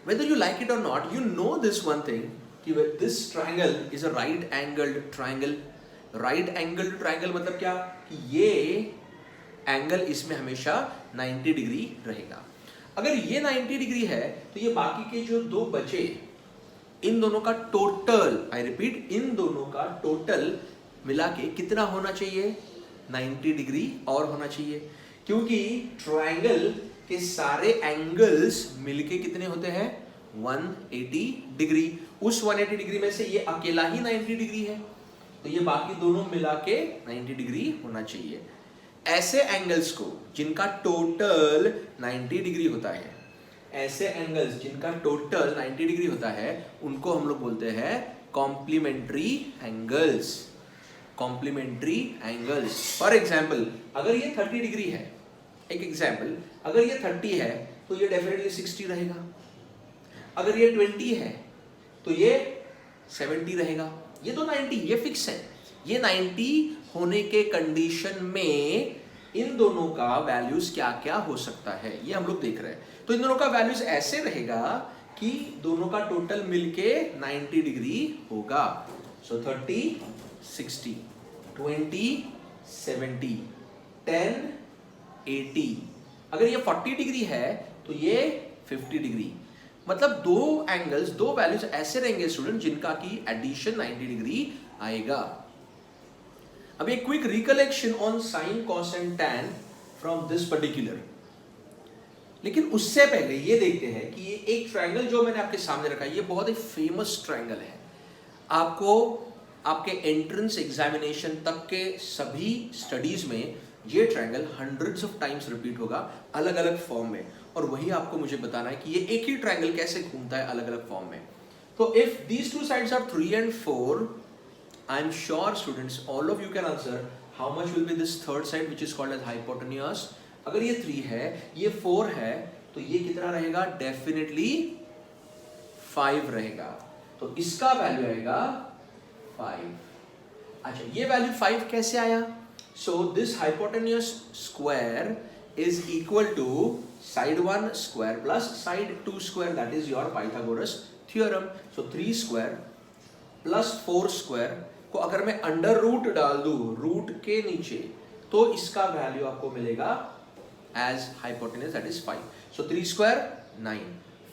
whether you like it or not, you know this one thing कि this triangle is a right angled triangle. right angled triangle मतलब क्या कि ये angle इसमें हमेशा 90 degree रहेगा. अगर ये 90 डिग्री है तो ये बाकी के जो दो बचे, इन दोनों का टोटल, आई रिपीट, इन दोनों का टोटल मिला के कितना होना चाहिए? 90 डिग्री और होना चाहिए, क्योंकि ट्रायंगल के सारे एंगल्स मिलके कितने होते हैं? 180 डिग्री. उस 180 डिग्री में से ये अकेला ही 90 डिग्री है, तो ये बाकी दोनों मिला के 90 डिग्री होना चाहिए. ऐसे एंगल्स को जिनका टोटल 90 डिग्री होता है, ऐसे एंगल्स जिनका टोटल 90 डिग्री होता है, उनको हम लोग बोलते हैं complementary angles. Complementary angles. For example, अगर ये 30 डिग्री है, एक एग्जाम्पल, अगर ये 30 है तो ये डेफिनेटली 60 रहेगा. अगर ये 20 है तो ये 70 रहेगा. ये तो 90, ये फिक्स है. ये 90 होने के कंडीशन में इन दोनों का वैल्यूज क्या क्या हो सकता है, ये हम लोग देख रहे हैं. तो इन दोनों का वैल्यूज ऐसे रहेगा कि दोनों का टोटल मिलके 90 डिग्री होगा. सो 30 60, 20 70, 10 80. अगर ये 40 डिग्री है तो ये 50 डिग्री. मतलब दो एंगल्स, दो वैल्यूज ऐसे रहेंगे स्टूडेंट जिनका की एडिशन 90 डिग्री आएगा. अब एक quick recollection on sine, cos and tan from this particular. लेकिन उससे पहले ये देखते हैं कि ये एक ट्रायंगल जो मैंने आपके सामने रखा है, ये बहुत ही फेमस ट्रायंगल है. आपको आपके एंट्रेंस एग्जामिनेशन तक के सभी स्टडीज में ये triangle hundreds of times repeat होगा अलग अलग फॉर्म में, और वही आपको मुझे बताना है कि ये एक ही ट्रायंगल कैसे घूमता है अलग अलग फॉर्म में. तो if these two sides are 3 and 4, I am sure students all of you can answer how much will be this third side which is called as hypotenuse. अगर ये 3 है, ये 4 है, तो ये कितना रहेगा? डेफिनेटली 5 रहेगा. तो इसका वैल्यू आएगा 5. अच्छा, ये वैल्यू 5 कैसे आया? So this hypotenuse square is equal to side 1 square plus side 2 square, that is your Pythagoras theorem. So 3 square plus 4 square को अगर मैं अंडर रूट डाल दूं रूट के नीचे, तो इसका वैल्यू आपको मिलेगा as hypotenuse, that is 5. So 3 square 9,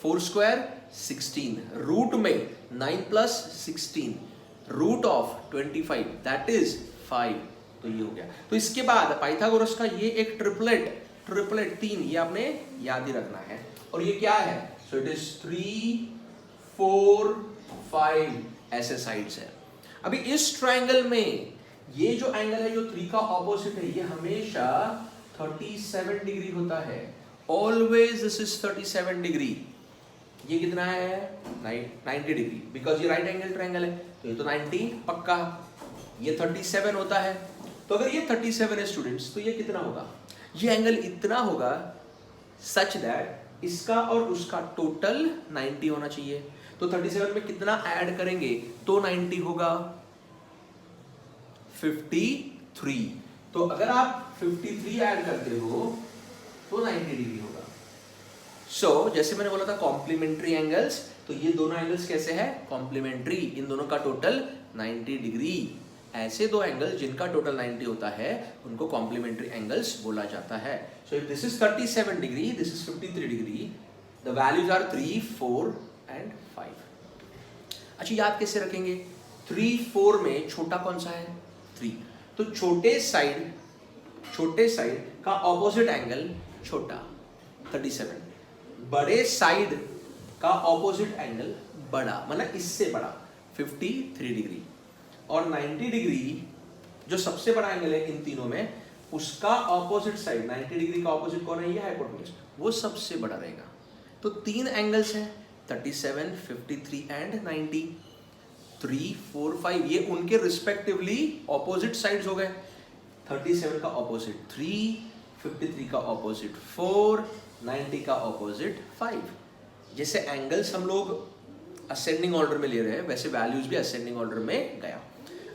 4 square 16, root में 9 plus 16, root of 25, that is 5. तो ये हो गया. तो इसके बाद पाइथागोरस का ये एक ट्रिपलेट 3, ये आपने याद ही रखना है. और ये क्या है? सो इट इज 3 4 5 ऐसे साइड्स है. अभी इस ट्रायंगल में ये जो एंगल है जो 3 का ऑपोजिट है, ये हमेशा 37 डिग्री होता है. Always this is 37 degree. ये कितना है? 90 डिग्री, बिकॉज ये राइट एंगल ट्रायंगल है, तो ये तो 90 पक्का. ये 37 होता है. तो अगर ये 37 है स्टूडेंट्स, तो ये कितना होगा? ये एंगल इतना होगा सच दैट इसका और उसका टोटल 90 होना चाहिए. तो 37 में कितना ऐड करेंगे तो 90 होगा? 53. तो अगर आप 53 ऐड करते हो तो 90 डिग्री होगा. सो जैसे मैंने बोला था कॉम्प्लीमेंट्री एंगल्स, तो ये दोनों एंगल्स कैसे हैं? कॉम्प्लीमेंट्री. इन दोनों का टोटल 90 डिग्री. ऐसे दो एंगल जिनका टोटल 90 होता है उनको कॉम्प्लीमेंट्री एंगल्स बोला जाता है. So if this is 37 degree, this is 53 degree, the values are 3 4 and 5. अच्छा, याद कैसे रखेंगे? 3 4 में छोटा कौन सा है? 3. तो छोटे साइड का ऑपोजिट एंगल छोटा 37, बड़े साइड का ऑपोजिट एंगल बड़ा, मतलब इससे बड़ा 53 डिग्री. और 90 डिग्री जो सबसे बड़ा एंगल है इन तीनों में, उसका ऑपोजिट साइड 90 डिग्री का ऑपोजिट कौन है? ये हाइपोटेन्यूज, वो सबसे बड़ा रहेगा. तो 3 एंगल्स हैं 37, 53 एंड 90. 3 4 5 ये उनके रिस्पेक्टिवली ऑपोजिट साइड्स हो गए. 37 का ऑपोजिट 3, 53 का ऑपोजिट 4, 90 का ऑपोजिट 5. जैसे एंगल्स हम लोग असेंडिंग ऑर्डर में ले रहे हैं, वैसे वैल्यूज भी असेंडिंग ऑर्डर में गया.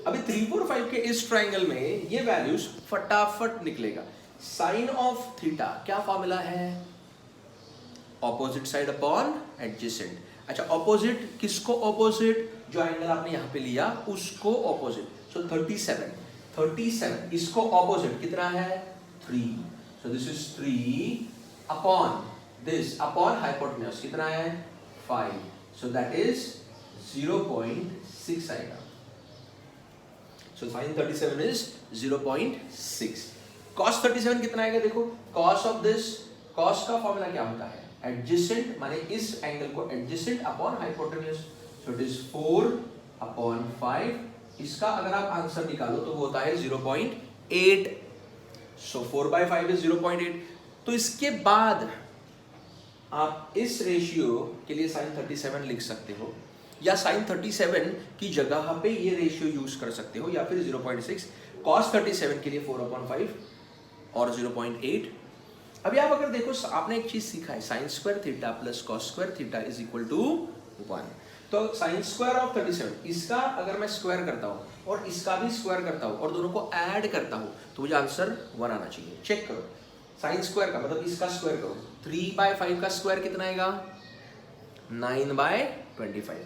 अभी 3 4 5 के इस ट्रायंगल में ये वैल्यूज फटाफट निकलेगा. साइन ऑफ थीटा क्या फॉर्मूला है? Opposite side upon adjacent. अच्छा, ऑपोजिट किसको ऑपोजिट? जो एंगल आपने यहाँ पे लिया उसको ऑपोजिट। सो 37 इसको ऑपोजिट कितना है? 3। सो this is 3 upon this upon hypotenuse कितना है? 5। सो दैट इज 0.6 आएगा। सो sin 37 इज 0.6। cos 37 कितना आएगा? देखो cos ऑफ दिस, cos का फॉर्मूला क्या होता है? एडजेसेंट माने इस एंगल को adjacent upon hypotenuse. So it is 4 upon 5। इसका अगर आप आंसर निकालो तो वो होता है 0.8। सो 4/5 इज 0.8। तो इसके बाद आप इस रेशियो के लिए sin 37 लिख सकते हो, या sin 37 की जगह पे ये रेशियो यूज कर सकते हो, या फिर 0.6। cos 37 के लिए 4/5 और 0.8। अभी आप अगर देखो, आपने एक चीज सीखा है, sin square theta plus cos square theta is equal to 1। तो sin स्क्वायर ऑफ 37, इसका अगर मैं स्क्वायर करता हूं और इसका भी स्क्वायर करता हूं और दोनों को ऐड करता हूं तो मुझे आंसर 1 आना चाहिए। चेक करो, sin स्क्वायर का मतलब इसका स्क्वायर करो, 3/5 का स्क्वायर कितना आएगा? 9/25।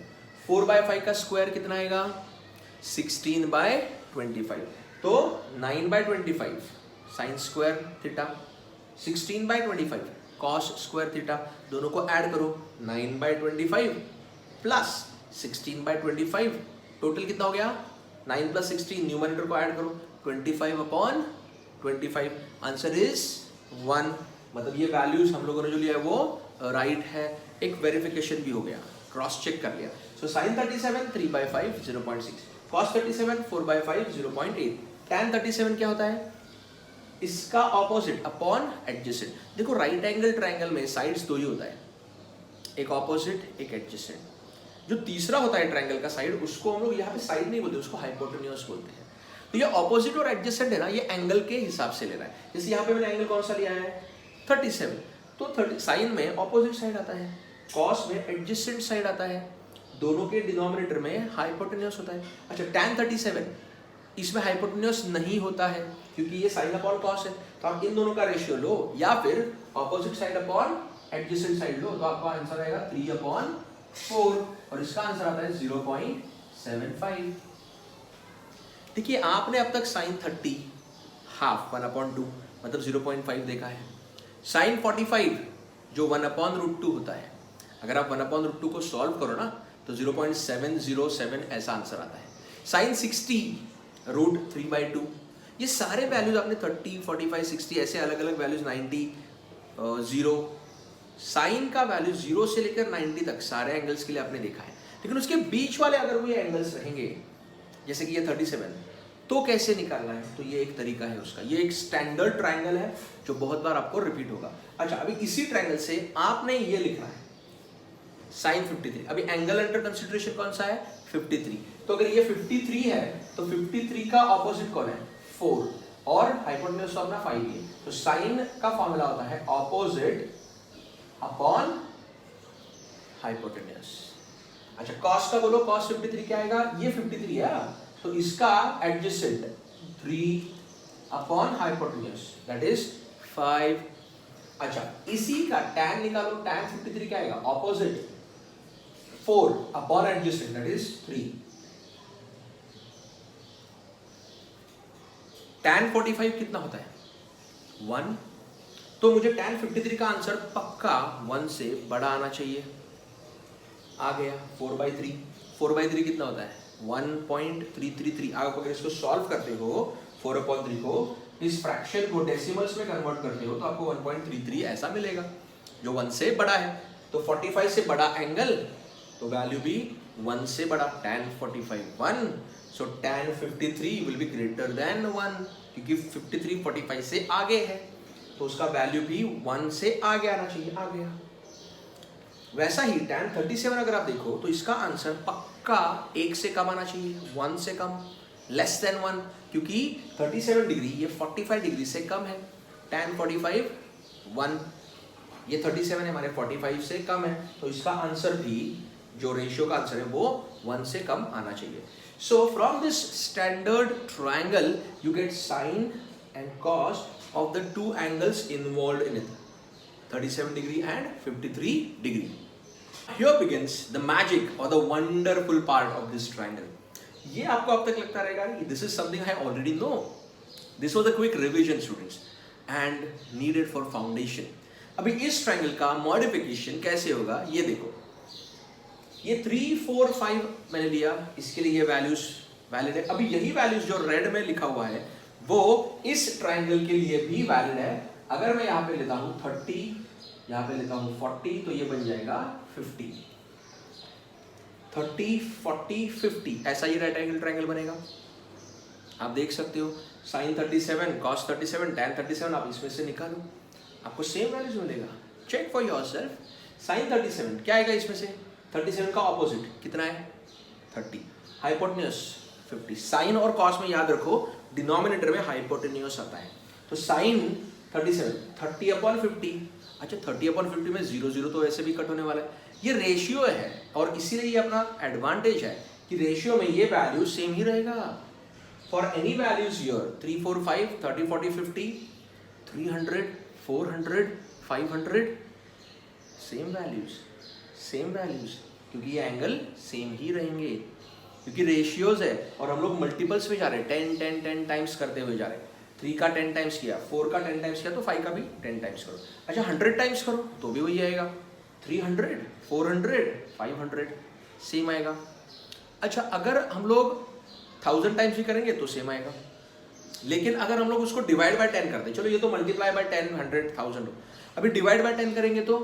4/5 का स्क्वायर कितना आएगा? 16/25। तो 9/25 sin square theta, 16/25 cos square theta, दोनों को ऐड करो, 9/25 प्लस 16/25, टोटल कितना हो गया? 9 प्लस 16, न्यूमरेटर को ऐड करो, 25/25। Answer is 1। मतलब ये वैल्यूज हम लोगों ने जो लिया है वो राइट है। एक वेरिफिकेशन भी हो गया, क्रॉस चेक कर लिया। सो sin 37 3/5 0.6, cos 37 4/5 0.8, tan 37 क्या होता है? इसका ऑपोजिट अपॉन एडजेसेंट। देखो राइट एंगल ट्रायंगल में साइड्स दो ही होता है, एक ऑपोजिट एक एडजेसेंट। जो तीसरा होता है ट्रायंगल का साइड, उसको हम लोग यहाँ पे साइड नहीं बोलते, उसको हाइपोटेन्यूज बोलते हैं। तो ये ऑपोजिट और एडजेसेंट है ना, ये एंगल के हिसाब से लेना है। जैसे यहाँ पे मैंने एंगल कौन सा लिया है? 37। तो 30 साइन में ऑपोजिट साइड आता है, कॉस में एडजेसेंट साइड आता है, दोनों के डिनोमिनेटर में हाइपोटेन्यूज होता है। अच्छा, tan 37 इसमें हाइपोटेन्यूज नहीं होता है क्योंकि ये साइन अपॉन कॉस है। तो आप इन दोनों का रेशियो लो या फिर opposite side upon adjacent side लो, तो आपका आंसर आएगा 3/4 और इसका आंसर आता है 0.75। देखिए आपने अब तक sin 30 हाफ 1/2 मतलब 0.5 देखा है। sin 45 जो 1/√2 होता है, अगर आप 1/√2 को सॉल्व करो ना तो 0.707 ऐसा आंसर आता है। sin 60 √3/2। ये सारे वैल्यूज आपने 30, 45, 60 ऐसे अलग अलग वैल्यूज, 90, 0, साइन का वैल्यू 0 से लेकर 90 तक सारे एंगल्स के लिए आपने देखा है। लेकिन उसके बीच वाले अगर वो ये एंगल्स रहेंगे, जैसे कि ये 37, तो कैसे निकालना है? तो ये एक तरीका है उसका, ये एक स्टैंडर्ड ट्रायंगल है जो बहुत बार आपको रिपीट होगा। अच्छा, अभी इसी ट्रायंगल से आपने ये लिखना है sin 53। अभी एंगल अंडर कंसिडरेशन कौन सा है? 53। तो अगर ये 53 है तो 53 का ऑपोजिट कौन है? 4 और हाइपोटेन्यूज तो अपना 5 है। तो साइन का फॉर्मूला होता है ऑपोजिट अपॉन हाइपोटेन्यूज। अच्छा, कॉस का बोलो, कॉस 53 क्या आएगा? ये 53 है तो इसका adjacent 3 upon hypotenuse that is 5। अच्छा, इसी का tan निकालो, tan 53 क्या आएगा? Opposite 4 upon adjacent that is 3। tan 45 कितना होता है? 1। तो मुझे tan 53 का आंसर पक्का 1 से बड़ा आना चाहिए। आ गया 4/3। 4/3 कितना होता है? 1.333। आप अगर इसको सॉल्व करते हो 4/3 को, इस फ्रैक्शन को डेसिमल्स में कन्वर्ट करते हो तो आपको 1.33 ऐसा मिलेगा जो 1 से बड़ा है। तो 45 से बड़ा एंगल तो वैल्यू भी 1 से बड़ा, tan 45 1, so tan 53 will be greater than 1 क्योंकि 53 45 से आगे है तो उसका वैल्यू भी 1 से आगे आना चाहिए। आ गया। वैसा ही tan 37 अगर आप देखो तो इसका आंसर पक्का 1 से कम आना चाहिए, 1 से कम, लेस देन 1, क्योंकि 37 डिग्री ये 45 डिग्री से कम है। tan 45 1, ये 37 है हमारे 45 से कम है, तो इसका आंसर भी जो रेशियो का आंसर है वो 1 से कम आना चाहिए। So from this standard triangle you get sign and cos of the two angles involve in it. 37 degree and 53 degree. Here begins the magic or the wonderful part of this triangle. ये आपको अब तक लगता रहेगा कि this is something I already know. This was a quick revision students and needed for foundation. अभी इस triangle का मॉडिफिकेशन कैसे होगा ये देखो. ये 3, 4, 5 मैंने लिया, इसके लिए ये वैल्यूज वैलिड है. अभी यही वैल्यूज जो रेड में लिखा हुआ है वो इस ट्रायंगल के लिए भी वैलिड है. अगर मैं यहाँ पे लेता हूँ 30, यहाँ पे लेता हूँ 40, तो ये बन जाएगा 50. 30, 40, 50 ऐसा ही राइट एंगल ट्रायंगल बनेगा. आप देख सकते हो sin 37, cos 37, tan 37 आप इसमें से निकालो, आपको सेम वैल्यूज मिलेगा. Check for yourself. sin 37 क्या आएगा इसमें से? 37 का ऑपोजिट कितना है? 30. हाइपोटेन्यूज 50. साइन और कॉस में याद रखो डिनोमिनेटर में हाइपोटेन्यूज आता है. तो sin 37 30/50. अच्छा 30/50 में 0 0 तो वैसे भी कट होने वाला है. ये रेशियो है और इसीलिए ये अपना एडवांटेज है कि रेशियो में ये वैल्यू सेम ही रहेगा. For any values here 3, 4, 5, 30, 40, 50, 300, 400, 500 same values क्योंकि ये एंगल सेम ही रहेंगे क्योंकि रेशियोज है और हम लोग मल्टीपल्स में जा रहे हैं. 10 टाइम्स करते हुए जा रहे हैं. 3 का 10 टाइम्स किया, 4 का 10 टाइम्स किया, तो 5 का भी 10 टाइम्स करो. अच्छा 100 टाइम्स करो तो भी वही आएगा. 300, 400, 500 सेम आएगा. अच्छा अगर हम लोग 1000 टाइम्स भी करेंगे तो सेम आएगा. लेकिन अगर हम लोग उसको डिवाइड बाय 10 कर दें, चलो ये तो मल्टीप्लाई बाय 10, 100, 1000. अभी डिवाइड बाय 10 करेंगे तो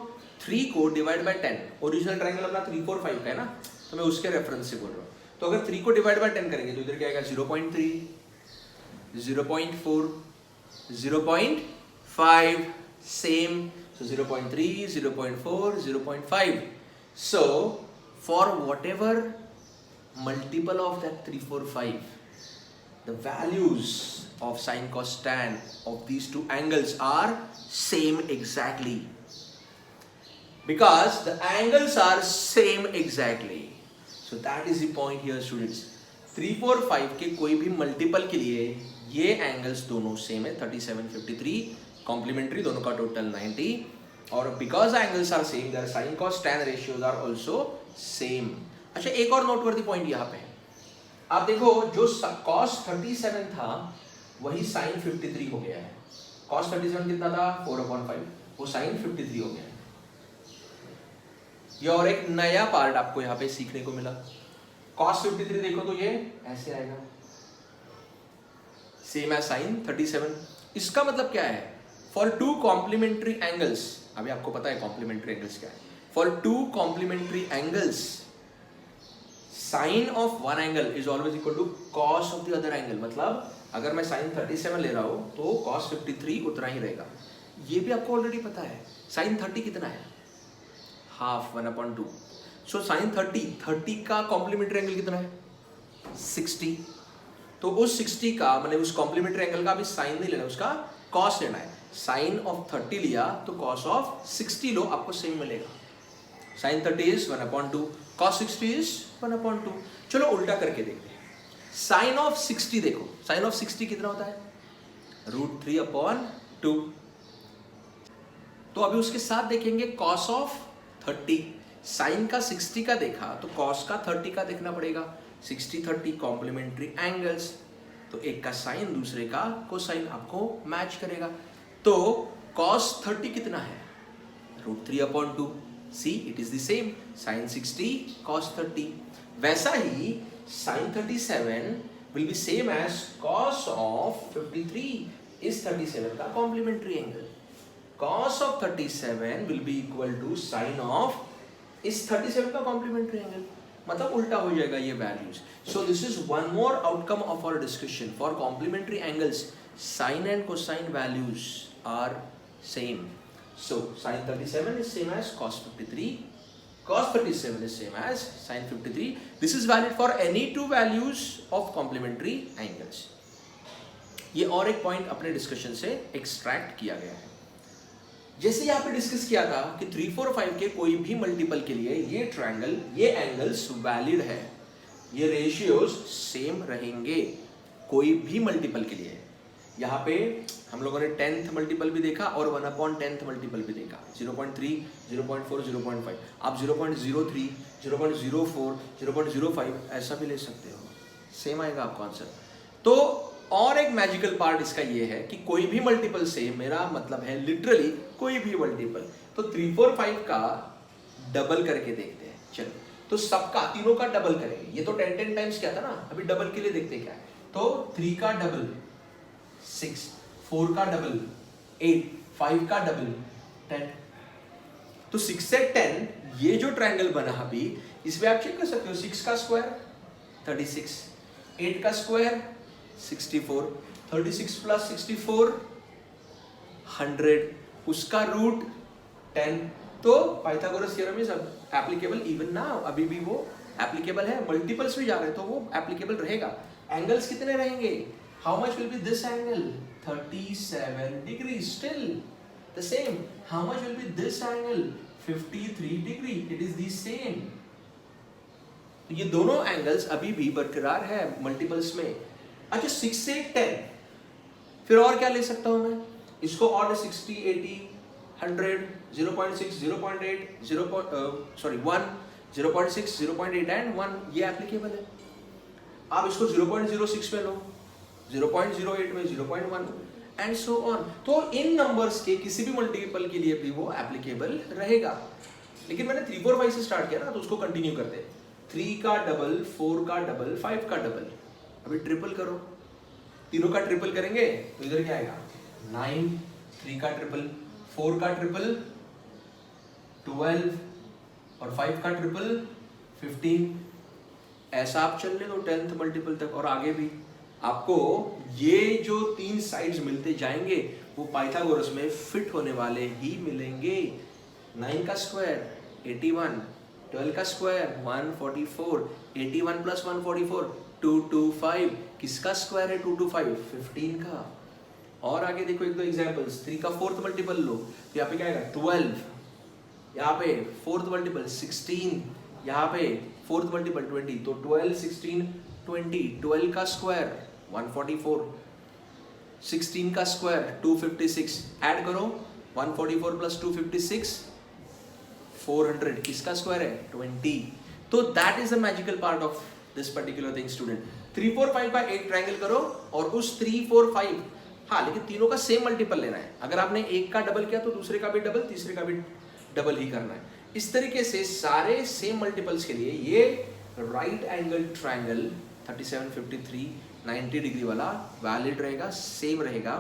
3 को डिवाइड बाय 10, ओरिजिनल ट्रायंगल अपना 3, 4, 5 का है ना, तो मैं उसके रेफरेंस से बोल रहा हूँ. तो अगर 3 को डिवाइड बाय 10 करेंगे तो इधर क्या आएगा? 0.3, 0.4, 0.5 same. So 0.3, 0.4, 0.5. So for whatever multiple of that 3, 4, 5, the values of sin, cos, tan of these two angles are same exactly. Because the angles are same exactly. So that is the point here students. 3, 4, 5 के कोई भी multiple के लिए ये angles दोनों same है. 37, 53 complementary, दोनों का टोटल 90. और because angles are same their sine cos tan ratios are also same. अच्छा एक और नोटवर्दी पॉइंट यहाँ पे है. आप देखो जो cos 37 था वही sin 53 हो गया है. cos 37 कितना था? 4/5. वो sin 53 हो गया है. ये और एक नया पार्ट आपको यहाँ पे सीखने को मिला. cos 53 देखो तो ये ऐसे आएगा, सेम एज sin 37. इसका मतलब क्या है? फॉर 2 कॉम्प्लीमेंट्री एंगल्स, अभी आपको पता है कॉम्प्लीमेंट्री एंगल्स क्या है. For 2 complementary angles sine of one angle is always equal to cos of the other angle. मतलब अगर मैं sin 37 ले रहा हूं तो cos 53 उतना ही रहेगा. ये भी आपको ऑलरेडी पता है. sin 30 कितना है? हाफ, 1/2. सो sin 30 का कॉम्प्लीमेंट्री एंगल कितना है? 60. तो उस 60 का मतलब उस कॉम्प्लीमेंट्री एंगल का भी साइन नहीं लेना, उसका कॉस लेना है. साइन ऑफ 30 लिया तो कॉस ऑफ 60 लो, आपको सेम मिलेगा. sin 30 is 1/2, cos 60 is 1/2. चलो उल्टा करके देखते हैं. sin of 60 देखो, sin of 60 कितना होता है? √3/2. तो अभी उसके साथ देखेंगे cos of 30. sin का 60 का देखा तो cos का 30 का देखना पड़ेगा. 60, 30 कॉम्प्लीमेंट्री एंगल्स, तो एक का साइन दूसरे का कोसाइन आपको मैच करेगा. तो cos 30 कितना है? √3/2. See, it is the same. sin 60, cos 30. वैसा ही sin 37 will be same as cos of 53 is 37 का complementary angle. Cos of 37 will be equal to sin of is 37 का complementary angle. मतलब उल्टा हो जाएगा ये values. So this is one more outcome of our discussion. For complementary angles, sin and cosine values are same. So sin 37 is same as cos 53, cos 37 is same as sin 53. This is valid for any two values of complementary angles. ये और एक point अपने discussion से extract किया गया है. जैसे यहाँ पे डिस्कस किया था कि 3, 4, 5 के कोई भी मल्टीपल के लिए ये ट्रायंगल, ये एंगल्स वैलिड है, ये रेशियोज सेम रहेंगे कोई भी मल्टीपल के लिए. यहाँ पे हम लोगों ने 10th मल्टीपल भी देखा और 1/10th मल्टीपल भी देखा, 0.3, 0.4, 0.5। आप 0.03, 0.04, 0.05 ऐसा भी ले सकते हो, सेम आएगा आपका आंसर। तो और एक मैजिकल पार्ट इसका ये है कि कोई भी मल्टीपल से मेरा मतलब है लिटरली कोई भी मल्टीपल। तो 3, 4, 5 का डबल करके देखते हैं। चलो, तो सबका तीनों का डबल करेंगे। ये तो 10 टाइम्स क्या था ना, अभी डबल के लिए देखते हैं क्या है। तो 3 का डबल 6, 4 का डबल 8, 5 का डबल 10। तो 6 से 10 ये जो ट्रायंगल बना अभी, इसमें आप चेक कर सकते हो। 6 का स्क्वायर 36, 8 का स्क्वायर 64, 36 प्लस 64 100, उसका रूट 10। तो Pythagoras theorem is applicable even now, अभी भी वो एप्लीकेबल है। मल्टीपल्स भी जा रहे हैं तो वो एप्लीकेबल रहेगा। एंगल्स कितने रहेंगे? How much will be this angle? 37 degree, still the same. How much will be this angle? 53 degree, it is the same. ये दोनों एंगल्स अभी भी बरकरार है मल्टीपल्स में। अच्छा, 6 से 10, फिर और क्या ले सकता हूं मैं इसको? और 60, 80, 100, 0.6, 0.8, 1, 0.6, 0.8 एंड 1, ये एप्लीकेबल है। आप इसको 0.06 में लो, 0.08 में, 0.1 एंड सो ऑन। तो इन नंबर्स के किसी भी मल्टीपल के लिए भी वो एप्लीकेबल रहेगा। लेकिन मैंने 3, 4, 5 से स्टार्ट किया ना, तो उसको कंटिन्यू करते हैं। 3 का डबल, 4 का डबल, 5 का डबल। अभी ट्रिपल करो, तीनों का ट्रिपल करेंगे तो इधर क्या आएगा? 9, 3 का ट्रिपल, 4 का ट्रिपल 12 और 5 का ट्रिपल 15। ऐसा आप चलने दो 10th मल्टीपल तक और आगे भी। आपको ये जो 3 साइड्स मिलते जाएंगे वो पाइथागोरस में फिट होने वाले ही मिलेंगे। 9 का स्क्वायर 81, 12 का स्क्वायर 144, 81 प्लस 144 225। किसका स्क्वायर है 225? 15 का। और आगे देखो एक दो एग्जांपल्स। 3 का 4th मल्टीपल लो तो यहाँ पे क्या आएगा? 12, यहाँ पे 4th मल्टीपल 16, यहाँ पे 4th मल्टीपल 20। तो 12, 16, 20। 12 का स्क्वायर 144, 16 का स्क्वायर 256। ऐड करो 144 प्लस 256 400। किसका स्क्वायर है? 20। तो that is the magical part of this particular thing student. 3, 4, 5 का एक ट्रायंगल करो और उस 3, 4, 5, हाँ लेकिन तीनों का सेम मल्टीपल लेना है। अगर आपने एक का डबल किया तो दूसरे का भी डबल, तीसरे का भी डबल ही करना है। इस तरीके से सारे सेम मल्टीपल्स के लिए ये राइट एंगल ट्रायंगल 37, 53, 90 डिग्री वाला वैलिड रहेगा, सेम रहेगा।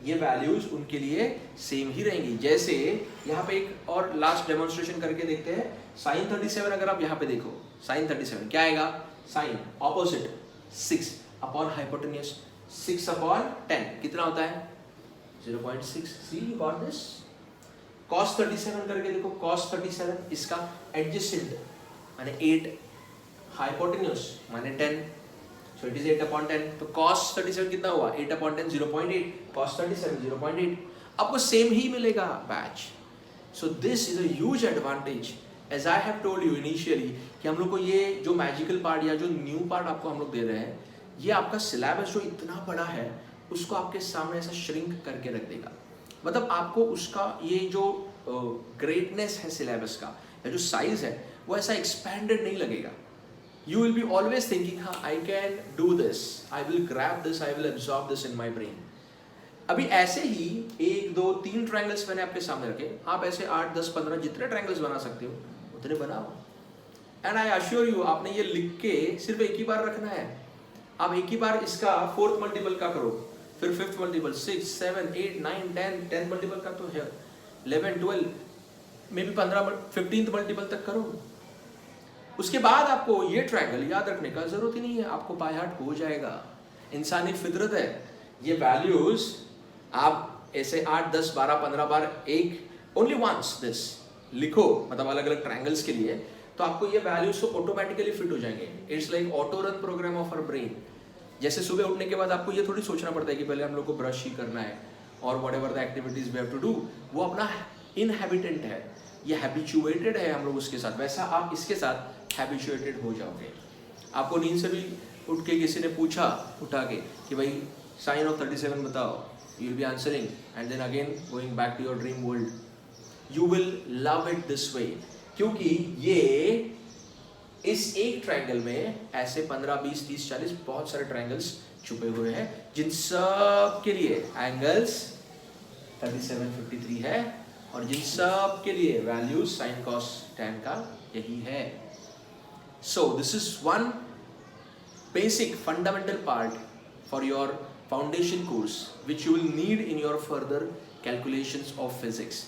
ये वैल्यूज उनके लिए सेम ही रहेंगी। जैसे यहाँ पे एक और लास्ट डेमोन्स्ट्रेशन करके देखते हैं। साइन 37 अगर आप यहाँ पे देखो, साइन 37 क्या आएगा? Sine opposite 6 upon hypotenuse 6 upon 10 कितना होता है? 0.6। See you got this. cos 37 करके देखो, cos 37 इसका एडजेसेंट माने 8, हाइपोटेन्यूज माने 10, so it is 8 upon 10। तो cos 37 कितना हुआ? 8 upon 10 0.8, cos 37 0.8। आपको सेम ही मिलेगा batch. So this is a huge advantage as I have told you initially कि हम लोग को ये जो मैजिकल पार्ट या जो न्यू पार्ट आपको हम लोग दे रहे हैं, ये आपका सिलेबस जो इतना बड़ा है उसको आपके सामने ऐसा श्रिंक करके रख देगा। मतलब आपको उसका ये जो ग्रेटनेस है सिलेबस का या जो साइज है वो ऐसा एक्सपैंडेड नहीं लगेगा। You will be always thinking, हाँ I can do this, I will grab this, I will absorb this in my brain। अभी ऐसे ही 1, 2, 3 ट्रायंगल्स मैंने आपके सामने रखे। आप ऐसे 8, 10, 15 जितने ट्रायंगल्स बना सकते हो उतने बनाओ। एंड आई अश्योर यू, आपने ये लिख के सिर्फ एक ही बार रखना है। आप एक ही बार इसका 4th मल्टीपल का करो, फिर 5th मल्टीपल, 6, 7, 8, 9, 10, 10th मल्टीपल का तो है, 11, 12, मे बी 15th मल्टीपल तक करो। उसके बाद आपको ये ट्रायंगल याद रखने का जरूरत ही नहीं है, आपको बाय हार्ट हो जाएगा। इंसानी फितरत है। ये वैल्यूज आप ऐसे 8, 10, 12, 15 बार एक ओनली वंस दिस लिखो, मतलब अलग अलग ट्रायंगल्स के लिए, तो आपको ये वैल्यूज तो ऑटोमेटिकली फिट हो जाएंगे। It's like auto run program of our brain. जैसे सुबह उठने के बाद आपको ये थोड़ी सोचना पड़ता है कि पहले हम लोग को ब्रश ही करना है और whatever the activities we have to do, वो अपना इनहैबिटेंट है, ये हैबिचुएटेड है हम लोग उसके साथ। वैसा आप इसके साथ हैबिचुएटेड हो जाओगे। आपको नींद से भी उठ के किसी ने पूछा उठा के कि भाई साइन ऑफ 37 बताओ. You will be answering and then again going back to your dream world. You will love it this way. क्योंकि ये इस एक ट्रायंगल में ऐसे 15, 20, 30, 40 बहुत सारे ट्रायंगल्स छुपे हुए हैं जिन सब के लिए एंगल्स 37, 53 है और जिन सब के लिए वैल्यूज साइन कॉस टैन का यही है. So this is one basic fundamental part for your foundation course which you will need in your further calculations of physics.